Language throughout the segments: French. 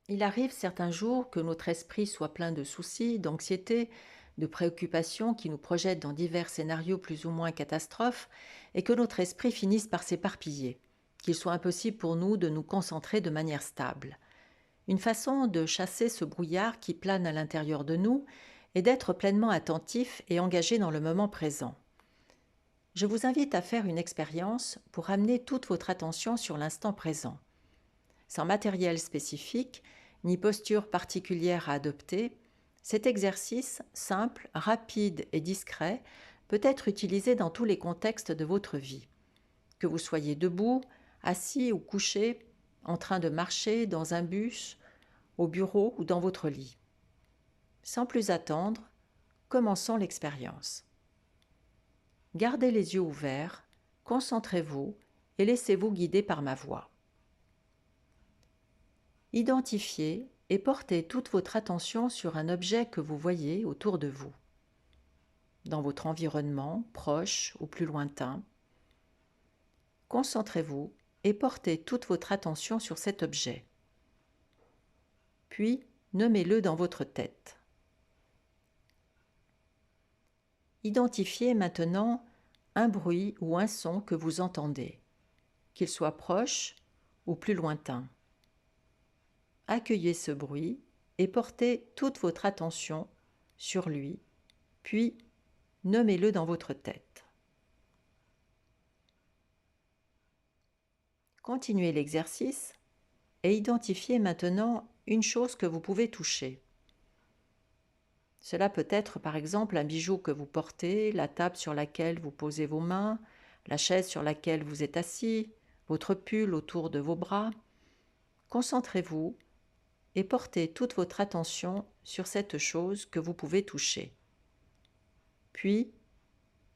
Il arrive certains jours que notre esprit soit plein de soucis, d'anxiété, de préoccupations qui nous projettent dans divers scénarios plus ou moins catastrophes et que notre esprit finisse par s'éparpiller, qu'il soit impossible pour nous de nous concentrer de manière stable. Une façon de chasser ce brouillard qui plane à l'intérieur de nous est d'être pleinement attentif et engagé dans le moment présent. Je vous invite à faire une expérience pour amener toute votre attention sur l'instant présent. Sans matériel spécifique, ni posture particulière à adopter, cet exercice simple, rapide et discret peut être utilisé dans tous les contextes de votre vie. Que vous soyez debout, assis ou couché, en train de marcher, dans un bus, au bureau ou dans votre lit. Sans plus attendre, commençons l'expérience. Gardez les yeux ouverts, concentrez-vous et laissez-vous guider par ma voix. Identifiez et portez toute votre attention sur un objet que vous voyez autour de vous, dans votre environnement, proche ou plus lointain. Concentrez-vous et portez toute votre attention sur cet objet. Puis, nommez-le dans votre tête. Identifiez maintenant un bruit ou un son que vous entendez, qu'il soit proche ou plus lointain. Accueillez ce bruit et portez toute votre attention sur lui, puis nommez-le dans votre tête. Continuez l'exercice et identifiez maintenant une chose que vous pouvez toucher. Cela peut être par exemple un bijou que vous portez, la table sur laquelle vous posez vos mains, la chaise sur laquelle vous êtes assis, votre pull autour de vos bras. Concentrez-vous et portez toute votre attention sur cette chose que vous pouvez toucher. Puis,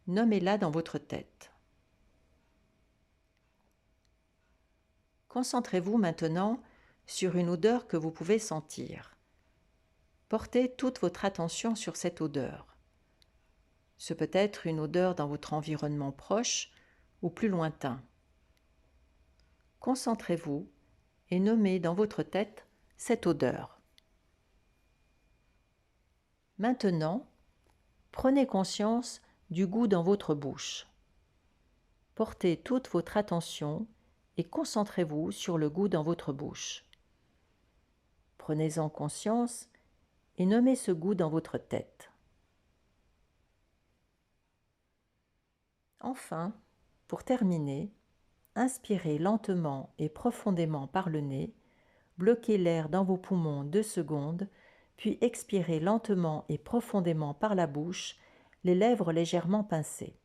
nommez-la dans votre tête. Concentrez-vous maintenant sur une odeur que vous pouvez sentir. Portez toute votre attention sur cette odeur. Ce peut être une odeur dans votre environnement proche ou plus lointain. Concentrez-vous et nommez dans votre tête cette odeur. Maintenant, prenez conscience du goût dans votre bouche. Portez toute votre attention et concentrez-vous sur le goût dans votre bouche. Prenez-en conscience et nommez ce goût dans votre tête. Enfin, pour terminer, inspirez lentement et profondément par le nez, bloquez l'air dans vos poumons 2 secondes, puis expirez lentement et profondément par la bouche, les lèvres légèrement pincées.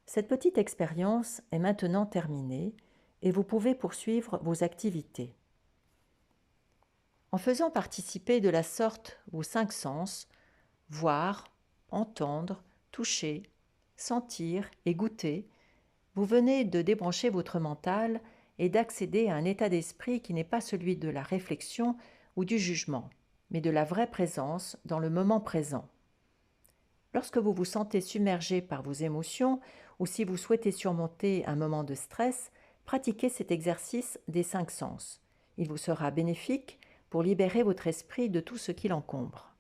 Cette petite expérience est maintenant terminée et vous pouvez poursuivre vos activités. En faisant participer de la sorte vos 5 sens, voir, entendre, toucher, sentir et goûter, vous venez de débrancher votre mental et d'accéder à un état d'esprit qui n'est pas celui de la réflexion ou du jugement, mais de la vraie présence dans le moment présent. Lorsque vous vous sentez submergé par vos émotions ou si vous souhaitez surmonter un moment de stress, pratiquez cet exercice des 5 sens. Il vous sera bénéfique pour libérer votre esprit de tout ce qui l'encombre.